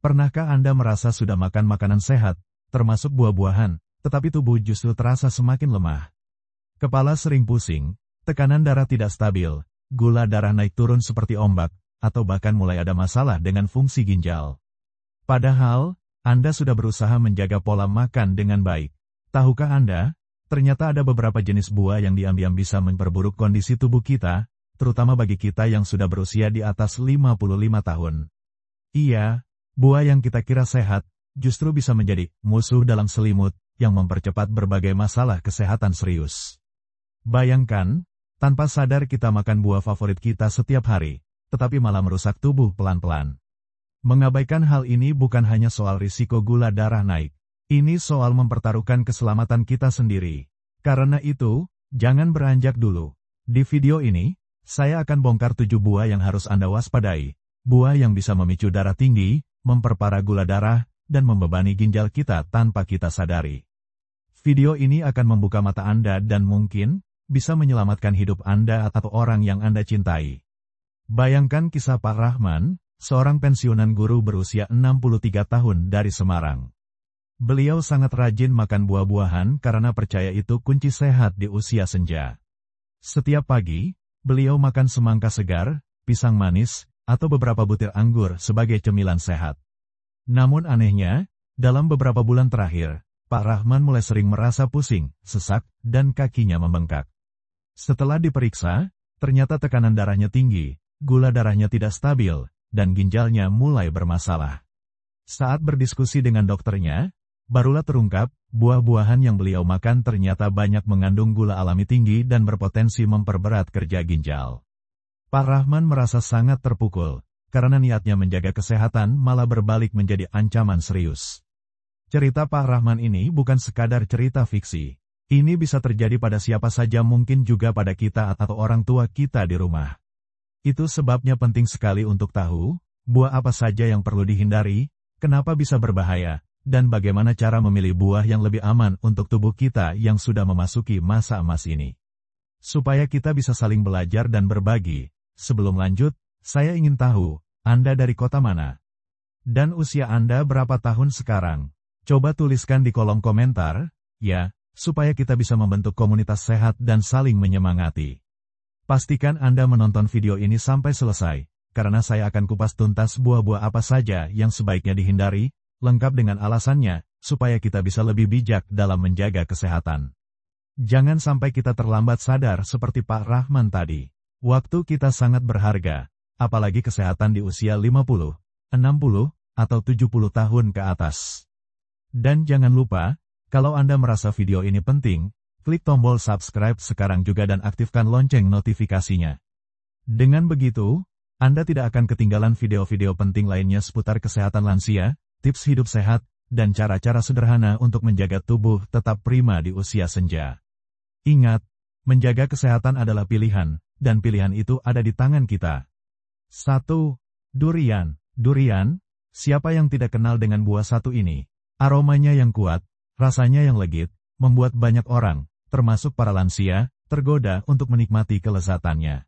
Pernahkah Anda merasa sudah makan makanan sehat, termasuk buah-buahan, tetapi tubuh justru terasa semakin lemah? Kepala sering pusing, tekanan darah tidak stabil, gula darah naik turun seperti ombak, atau bahkan mulai ada masalah dengan fungsi ginjal. Padahal, Anda sudah berusaha menjaga pola makan dengan baik. Tahukah Anda, ternyata ada beberapa jenis buah yang diam-diam bisa memperburuk kondisi tubuh kita, terutama bagi kita yang sudah berusia di atas 55 tahun. Iya, buah yang kita kira sehat, justru bisa menjadi musuh dalam selimut, yang mempercepat berbagai masalah kesehatan serius. Bayangkan, tanpa sadar kita makan buah favorit kita setiap hari, tetapi malah merusak tubuh pelan-pelan. Mengabaikan hal ini bukan hanya soal risiko gula darah naik, ini soal mempertaruhkan keselamatan kita sendiri. Karena itu, jangan beranjak dulu. Di video ini, saya akan bongkar 7 buah yang harus Anda waspadai, buah yang bisa memicu darah tinggi, memperparah gula darah, dan membebani ginjal kita tanpa kita sadari. Video ini akan membuka mata Anda dan mungkin bisa menyelamatkan hidup Anda atau orang yang Anda cintai. Bayangkan kisah Pak Rahman, seorang pensiunan guru berusia 63 tahun dari Semarang. Beliau sangat rajin makan buah-buahan karena percaya itu kunci sehat di usia senja. Setiap pagi, beliau makan semangka segar, pisang manis, atau beberapa butir anggur sebagai cemilan sehat. Namun anehnya, dalam beberapa bulan terakhir, Pak Rahman mulai sering merasa pusing, sesak, dan kakinya membengkak. Setelah diperiksa, ternyata tekanan darahnya tinggi, gula darahnya tidak stabil, dan ginjalnya mulai bermasalah. Saat berdiskusi dengan dokternya, barulah terungkap, buah-buahan yang beliau makan ternyata banyak mengandung gula alami tinggi dan berpotensi memperberat kerja ginjal. Pak Rahman merasa sangat terpukul, karena niatnya menjaga kesehatan malah berbalik menjadi ancaman serius. Cerita Pak Rahman ini bukan sekadar cerita fiksi. Ini bisa terjadi pada siapa saja, mungkin juga pada kita atau orang tua kita di rumah. Itu sebabnya penting sekali untuk tahu, buah apa saja yang perlu dihindari, kenapa bisa berbahaya, dan bagaimana cara memilih buah yang lebih aman untuk tubuh kita yang sudah memasuki masa emas ini. Supaya kita bisa saling belajar dan berbagi. Sebelum lanjut, saya ingin tahu, Anda dari kota mana? Dan usia Anda berapa tahun sekarang? Coba tuliskan di kolom komentar, ya, supaya kita bisa membentuk komunitas sehat dan saling menyemangati. Pastikan Anda menonton video ini sampai selesai, karena saya akan kupas tuntas buah-buah apa saja yang sebaiknya dihindari, lengkap dengan alasannya, supaya kita bisa lebih bijak dalam menjaga kesehatan. Jangan sampai kita terlambat sadar seperti Pak Rahman tadi. Waktu kita sangat berharga, apalagi kesehatan di usia 50, 60, atau 70 tahun ke atas. Dan jangan lupa, kalau Anda merasa video ini penting, klik tombol subscribe sekarang juga dan aktifkan lonceng notifikasinya. Dengan begitu, Anda tidak akan ketinggalan video-video penting lainnya seputar kesehatan lansia, tips hidup sehat, dan cara-cara sederhana untuk menjaga tubuh tetap prima di usia senja. Ingat, menjaga kesehatan adalah pilihan, dan pilihan itu ada di tangan kita. 1. Durian. Durian, siapa yang tidak kenal dengan buah satu ini? Aromanya yang kuat, rasanya yang legit, membuat banyak orang, termasuk para lansia, tergoda untuk menikmati kelezatannya.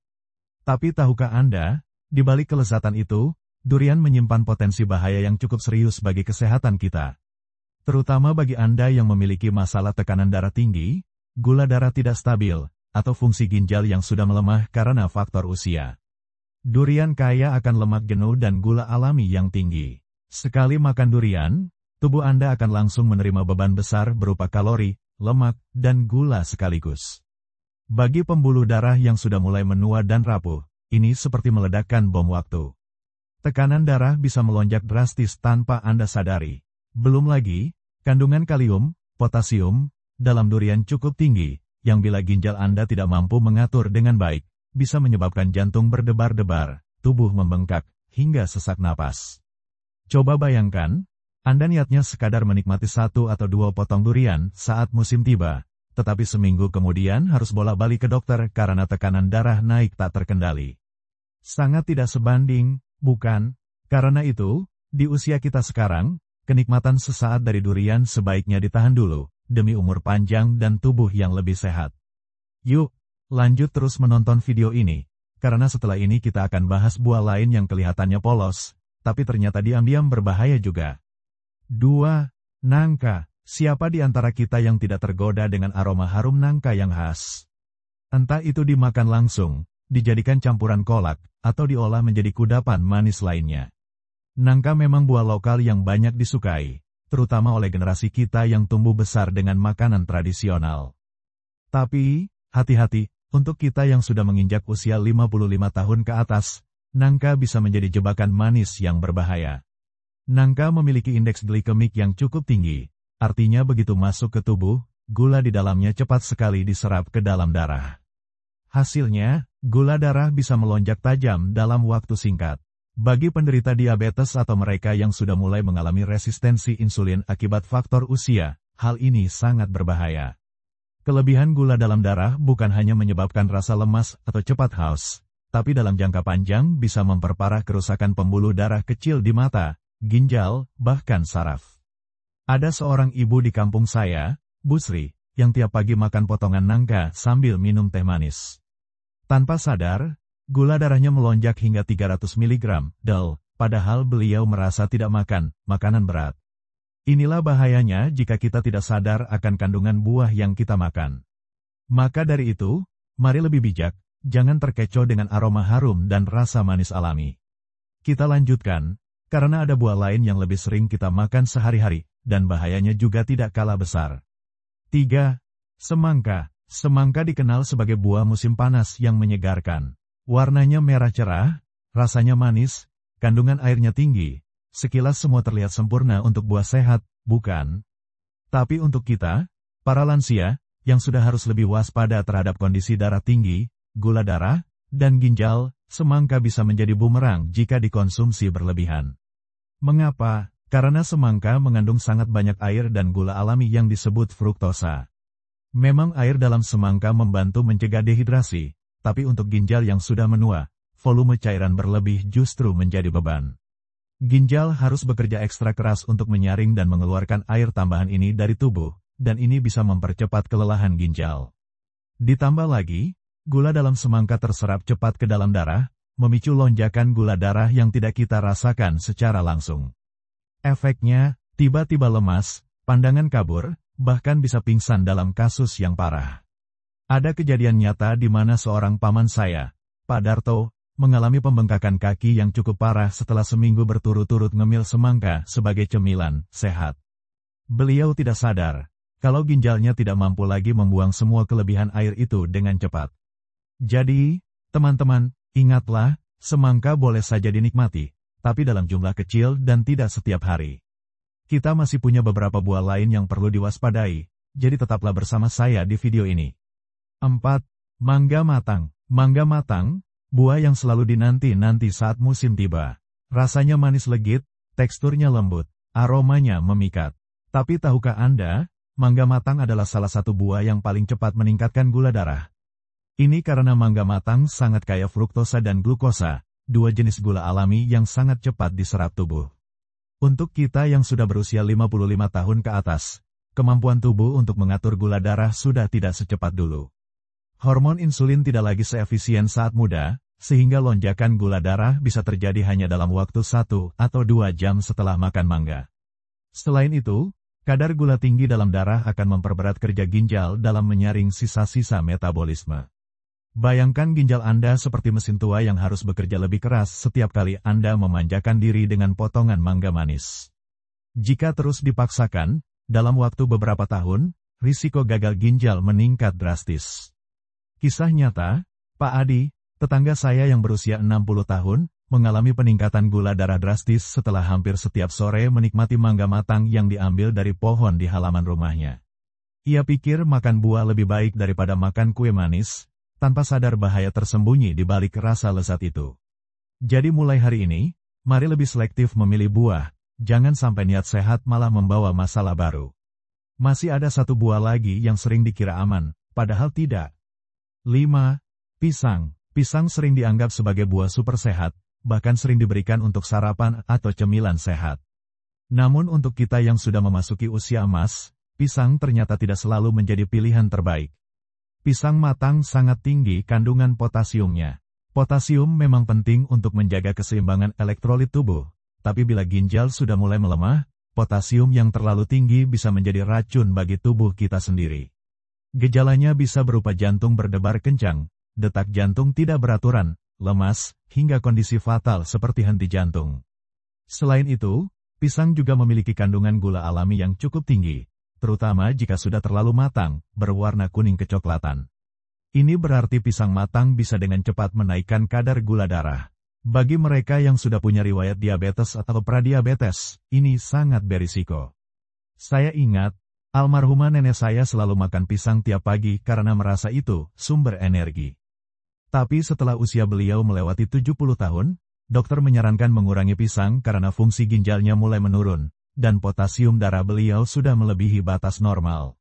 Tapi tahukah Anda, di balik kelezatan itu, durian menyimpan potensi bahaya yang cukup serius bagi kesehatan kita. Terutama bagi Anda yang memiliki masalah tekanan darah tinggi, gula darah tidak stabil, atau fungsi ginjal yang sudah melemah karena faktor usia. Durian kaya akan lemak jenuh dan gula alami yang tinggi. Sekali makan durian, tubuh Anda akan langsung menerima beban besar berupa kalori, lemak, dan gula sekaligus. Bagi pembuluh darah yang sudah mulai menua dan rapuh, ini seperti meledakkan bom waktu. Tekanan darah bisa melonjak drastis tanpa Anda sadari. Belum lagi, kandungan kalium, potasium, dalam durian cukup tinggi, yang bila ginjal Anda tidak mampu mengatur dengan baik, bisa menyebabkan jantung berdebar-debar, tubuh membengkak, hingga sesak napas. Coba bayangkan, Anda niatnya sekadar menikmati 1 atau 2 potong durian saat musim tiba, tetapi seminggu kemudian harus bolak-balik ke dokter karena tekanan darah naik tak terkendali. Sangat tidak sebanding, bukan? Karena itu, di usia kita sekarang, kenikmatan sesaat dari durian sebaiknya ditahan dulu, demi umur panjang dan tubuh yang lebih sehat. Yuk, lanjut terus menonton video ini, karena setelah ini kita akan bahas buah lain yang kelihatannya polos, tapi ternyata diam-diam berbahaya juga. 2. Nangka. Siapa di antara kita yang tidak tergoda dengan aroma harum nangka yang khas? Entah itu dimakan langsung, dijadikan campuran kolak, atau diolah menjadi kudapan manis lainnya. Nangka memang buah lokal yang banyak disukai, terutama oleh generasi kita yang tumbuh besar dengan makanan tradisional. Tapi, hati-hati, untuk kita yang sudah menginjak usia 55 tahun ke atas, nangka bisa menjadi jebakan manis yang berbahaya. Nangka memiliki indeks glikemik yang cukup tinggi, artinya begitu masuk ke tubuh, gula di dalamnya cepat sekali diserap ke dalam darah. Hasilnya, gula darah bisa melonjak tajam dalam waktu singkat. Bagi penderita diabetes atau mereka yang sudah mulai mengalami resistensi insulin akibat faktor usia, hal ini sangat berbahaya. Kelebihan gula dalam darah bukan hanya menyebabkan rasa lemas atau cepat haus, tapi dalam jangka panjang bisa memperparah kerusakan pembuluh darah kecil di mata, ginjal, bahkan saraf. Ada seorang ibu di kampung saya, Bu Sri, yang tiap pagi makan potongan nangka sambil minum teh manis. Tanpa sadar, gula darahnya melonjak hingga 300 mg, padahal beliau merasa tidak makan makanan berat. Inilah bahayanya jika kita tidak sadar akan kandungan buah yang kita makan. Maka dari itu, mari lebih bijak, jangan terkecoh dengan aroma harum dan rasa manis alami. Kita lanjutkan, karena ada buah lain yang lebih sering kita makan sehari-hari, dan bahayanya juga tidak kalah besar. 3. Semangka. Semangka dikenal sebagai buah musim panas yang menyegarkan. Warnanya merah cerah, rasanya manis, kandungan airnya tinggi. Sekilas semua terlihat sempurna untuk buah sehat, bukan? Tapi untuk kita, para lansia, yang sudah harus lebih waspada terhadap kondisi darah tinggi, gula darah, dan ginjal, semangka bisa menjadi bumerang jika dikonsumsi berlebihan. Mengapa? Karena semangka mengandung sangat banyak air dan gula alami yang disebut fruktosa. Memang air dalam semangka membantu mencegah dehidrasi, tapi untuk ginjal yang sudah menua, volume cairan berlebih justru menjadi beban. Ginjal harus bekerja ekstra keras untuk menyaring dan mengeluarkan air tambahan ini dari tubuh, dan ini bisa mempercepat kelelahan ginjal. Ditambah lagi, gula dalam semangka terserap cepat ke dalam darah, memicu lonjakan gula darah yang tidak kita rasakan secara langsung. Efeknya, tiba-tiba lemas, pandangan kabur, bahkan bisa pingsan dalam kasus yang parah. Ada kejadian nyata di mana seorang paman saya, Pak Darto, mengalami pembengkakan kaki yang cukup parah setelah seminggu berturut-turut ngemil semangka sebagai cemilan sehat. Beliau tidak sadar, kalau ginjalnya tidak mampu lagi membuang semua kelebihan air itu dengan cepat. Jadi, teman-teman, ingatlah, semangka boleh saja dinikmati, tapi dalam jumlah kecil dan tidak setiap hari. Kita masih punya beberapa buah lain yang perlu diwaspadai, jadi tetaplah bersama saya di video ini. 4. Mangga matang. Mangga matang, buah yang selalu dinanti-nanti saat musim tiba. Rasanya manis legit, teksturnya lembut, aromanya memikat. Tapi tahukah Anda, mangga matang adalah salah satu buah yang paling cepat meningkatkan gula darah. Ini karena mangga matang sangat kaya fruktosa dan glukosa, dua jenis gula alami yang sangat cepat diserap tubuh. Untuk kita yang sudah berusia 55 tahun ke atas, kemampuan tubuh untuk mengatur gula darah sudah tidak secepat dulu. Hormon insulin tidak lagi seefisien saat muda, sehingga lonjakan gula darah bisa terjadi hanya dalam waktu 1 atau 2 jam setelah makan mangga. Selain itu, kadar gula tinggi dalam darah akan memperberat kerja ginjal dalam menyaring sisa-sisa metabolisme. Bayangkan ginjal Anda seperti mesin tua yang harus bekerja lebih keras setiap kali Anda memanjakan diri dengan potongan mangga manis. Jika terus dipaksakan, dalam waktu beberapa tahun, risiko gagal ginjal meningkat drastis. Kisah nyata, Pak Adi, tetangga saya yang berusia 60 tahun, mengalami peningkatan gula darah drastis setelah hampir setiap sore menikmati mangga matang yang diambil dari pohon di halaman rumahnya. Ia pikir makan buah lebih baik daripada makan kue manis, tanpa sadar bahaya tersembunyi di balik rasa lezat itu. Jadi mulai hari ini, mari lebih selektif memilih buah, jangan sampai niat sehat malah membawa masalah baru. Masih ada satu buah lagi yang sering dikira aman, padahal tidak. 5. Pisang. Pisang sering dianggap sebagai buah super sehat, bahkan sering diberikan untuk sarapan atau cemilan sehat. Namun untuk kita yang sudah memasuki usia emas, pisang ternyata tidak selalu menjadi pilihan terbaik. Pisang matang sangat tinggi kandungan potasiumnya. Potasium memang penting untuk menjaga keseimbangan elektrolit tubuh, tapi bila ginjal sudah mulai melemah, potasium yang terlalu tinggi bisa menjadi racun bagi tubuh kita sendiri. Gejalanya bisa berupa jantung berdebar kencang, detak jantung tidak beraturan, lemas, hingga kondisi fatal seperti henti jantung. Selain itu, pisang juga memiliki kandungan gula alami yang cukup tinggi, terutama jika sudah terlalu matang, berwarna kuning kecoklatan. Ini berarti pisang matang bisa dengan cepat menaikkan kadar gula darah. Bagi mereka yang sudah punya riwayat diabetes atau pradiabetes, ini sangat berisiko. Saya ingat, almarhumah nenek saya selalu makan pisang tiap pagi karena merasa itu sumber energi. Tapi setelah usia beliau melewati 70 tahun, dokter menyarankan mengurangi pisang karena fungsi ginjalnya mulai menurun, dan potasium darah beliau sudah melebihi batas normal.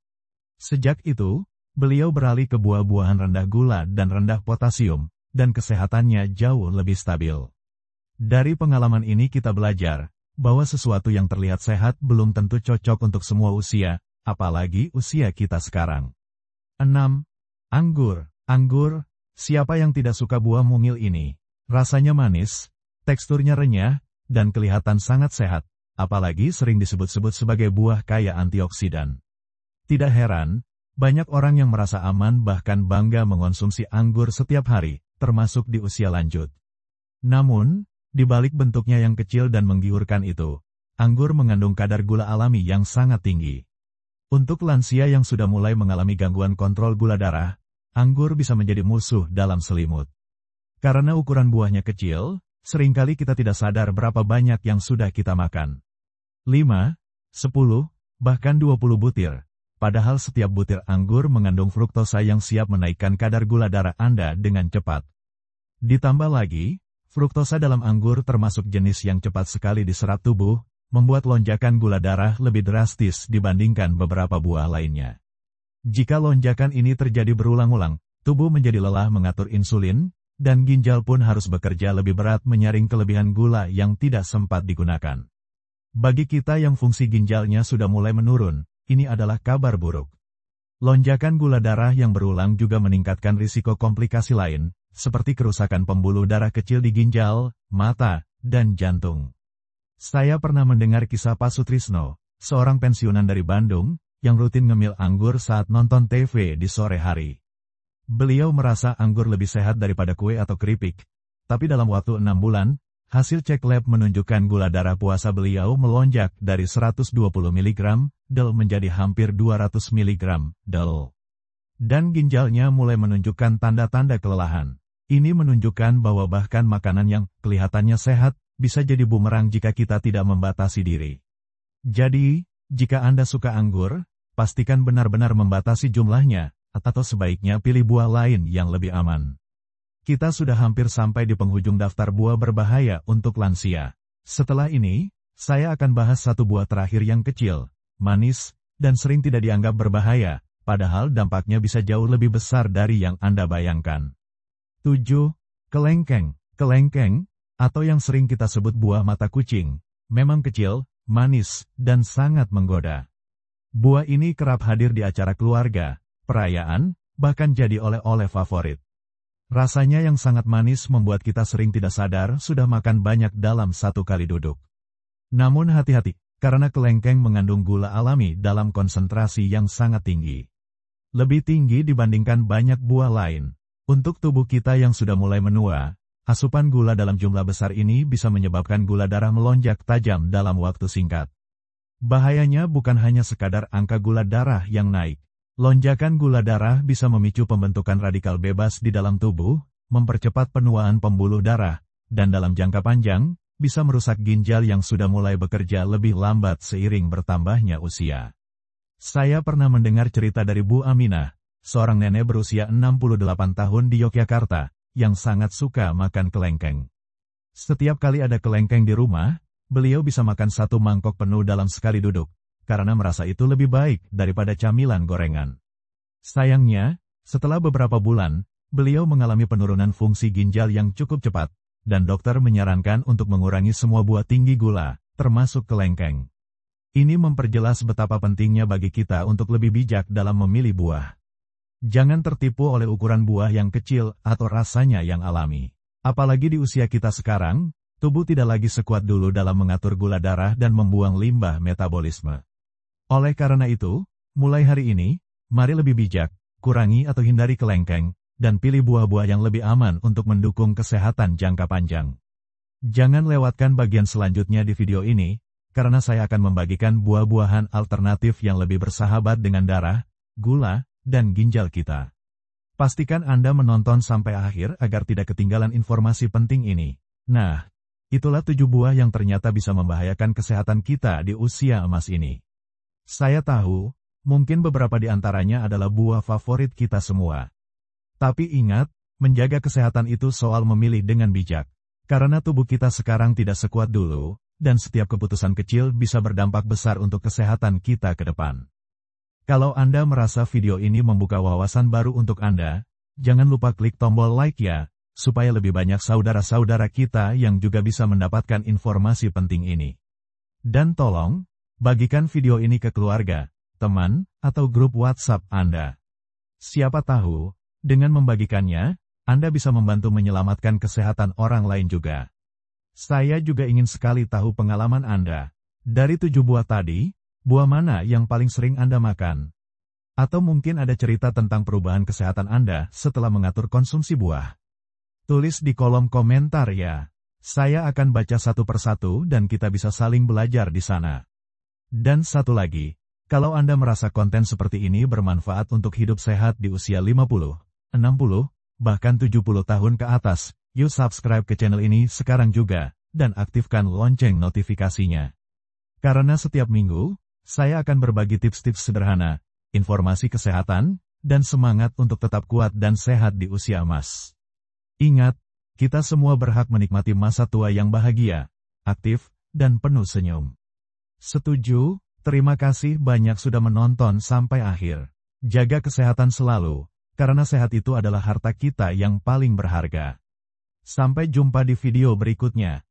Sejak itu, beliau beralih ke buah-buahan rendah gula dan rendah potasium, dan kesehatannya jauh lebih stabil. Dari pengalaman ini kita belajar, bahwa sesuatu yang terlihat sehat belum tentu cocok untuk semua usia, apalagi usia kita sekarang. 6. Anggur. Anggur. Siapa yang tidak suka buah mungil ini? Rasanya manis, teksturnya renyah, dan kelihatan sangat sehat, apalagi sering disebut-sebut sebagai buah kaya antioksidan. Tidak heran, banyak orang yang merasa aman bahkan bangga mengonsumsi anggur setiap hari, termasuk di usia lanjut. Namun, di balik bentuknya yang kecil dan menggiurkan itu, anggur mengandung kadar gula alami yang sangat tinggi. Untuk lansia yang sudah mulai mengalami gangguan kontrol gula darah, anggur bisa menjadi musuh dalam selimut. Karena ukuran buahnya kecil, seringkali kita tidak sadar berapa banyak yang sudah kita makan. 5, 10, bahkan 20 butir. Padahal setiap butir anggur mengandung fruktosa yang siap menaikkan kadar gula darah Anda dengan cepat. Ditambah lagi, fruktosa dalam anggur termasuk jenis yang cepat sekali diserap tubuh, membuat lonjakan gula darah lebih drastis dibandingkan beberapa buah lainnya. Jika lonjakan ini terjadi berulang-ulang, tubuh menjadi lelah mengatur insulin, dan ginjal pun harus bekerja lebih berat menyaring kelebihan gula yang tidak sempat digunakan. Bagi kita yang fungsi ginjalnya sudah mulai menurun, ini adalah kabar buruk. Lonjakan gula darah yang berulang juga meningkatkan risiko komplikasi lain, seperti kerusakan pembuluh darah kecil di ginjal, mata, dan jantung. Saya pernah mendengar kisah Pak Sutrisno, seorang pensiunan dari Bandung, yang rutin ngemil anggur saat nonton TV di sore hari. Beliau merasa anggur lebih sehat daripada kue atau keripik, tapi dalam waktu 6 bulan, hasil cek lab menunjukkan gula darah puasa beliau melonjak dari 120 mg del menjadi hampir 200 mg del. Dan ginjalnya mulai menunjukkan tanda-tanda kelelahan. Ini menunjukkan bahwa bahkan makanan yang kelihatannya sehat, bisa jadi bumerang jika kita tidak membatasi diri. Jadi, jika Anda suka anggur, pastikan benar-benar membatasi jumlahnya, atau sebaiknya pilih buah lain yang lebih aman. Kita sudah hampir sampai di penghujung daftar buah berbahaya untuk lansia. Setelah ini, saya akan bahas satu buah terakhir yang kecil, manis, dan sering tidak dianggap berbahaya, padahal dampaknya bisa jauh lebih besar dari yang Anda bayangkan. 7. Kelengkeng. Kelengkeng, atau yang sering kita sebut buah mata kucing, memang kecil, manis, dan sangat menggoda. Buah ini kerap hadir di acara keluarga, perayaan, bahkan jadi oleh-oleh favorit. Rasanya yang sangat manis membuat kita sering tidak sadar sudah makan banyak dalam satu kali duduk. Namun hati-hati, karena kelengkeng mengandung gula alami dalam konsentrasi yang sangat tinggi. Lebih tinggi dibandingkan banyak buah lain. Untuk tubuh kita yang sudah mulai menua, asupan gula dalam jumlah besar ini bisa menyebabkan gula darah melonjak tajam dalam waktu singkat. Bahayanya bukan hanya sekadar angka gula darah yang naik. Lonjakan gula darah bisa memicu pembentukan radikal bebas di dalam tubuh, mempercepat penuaan pembuluh darah, dan dalam jangka panjang, bisa merusak ginjal yang sudah mulai bekerja lebih lambat seiring bertambahnya usia. Saya pernah mendengar cerita dari Bu Aminah, seorang nenek berusia 68 tahun di Yogyakarta, yang sangat suka makan kelengkeng. Setiap kali ada kelengkeng di rumah, beliau bisa makan satu mangkok penuh dalam sekali duduk, karena merasa itu lebih baik daripada camilan gorengan. Sayangnya, setelah beberapa bulan, beliau mengalami penurunan fungsi ginjal yang cukup cepat, dan dokter menyarankan untuk mengurangi semua buah tinggi gula, termasuk kelengkeng. Ini memperjelas betapa pentingnya bagi kita untuk lebih bijak dalam memilih buah. Jangan tertipu oleh ukuran buah yang kecil atau rasanya yang alami. Apalagi di usia kita sekarang, Tubuh tidak lagi sekuat dulu dalam mengatur gula darah dan membuang limbah metabolisme. Oleh karena itu, mulai hari ini, mari lebih bijak, kurangi atau hindari kelengkeng, dan pilih buah-buah yang lebih aman untuk mendukung kesehatan jangka panjang. Jangan lewatkan bagian selanjutnya di video ini, karena saya akan membagikan buah-buahan alternatif yang lebih bersahabat dengan darah, gula, dan ginjal kita. Pastikan Anda menonton sampai akhir agar tidak ketinggalan informasi penting ini. Nah, itulah 7 buah yang ternyata bisa membahayakan kesehatan kita di usia emas ini. Saya tahu, mungkin beberapa di antaranya adalah buah favorit kita semua. Tapi ingat, menjaga kesehatan itu soal memilih dengan bijak. Karena tubuh kita sekarang tidak sekuat dulu, dan setiap keputusan kecil bisa berdampak besar untuk kesehatan kita ke depan. Kalau Anda merasa video ini membuka wawasan baru untuk Anda, jangan lupa klik tombol like ya, supaya lebih banyak saudara-saudara kita yang juga bisa mendapatkan informasi penting ini. Dan tolong, bagikan video ini ke keluarga, teman, atau grup WhatsApp Anda. Siapa tahu, dengan membagikannya, Anda bisa membantu menyelamatkan kesehatan orang lain juga. Saya juga ingin sekali tahu pengalaman Anda. Dari 7 buah tadi, buah mana yang paling sering Anda makan? Atau mungkin ada cerita tentang perubahan kesehatan Anda setelah mengatur konsumsi buah? Tulis di kolom komentar ya. Saya akan baca satu persatu dan kita bisa saling belajar di sana. Dan satu lagi, kalau Anda merasa konten seperti ini bermanfaat untuk hidup sehat di usia 50, 60, bahkan 70 tahun ke atas, yuk subscribe ke channel ini sekarang juga, dan aktifkan lonceng notifikasinya. Karena setiap minggu, saya akan berbagi tips-tips sederhana, informasi kesehatan, dan semangat untuk tetap kuat dan sehat di usia emas. Ingat, kita semua berhak menikmati masa tua yang bahagia, aktif, dan penuh senyum. Setuju? Terima kasih banyak sudah menonton sampai akhir. Jaga kesehatan selalu, karena sehat itu adalah harta kita yang paling berharga. Sampai jumpa di video berikutnya.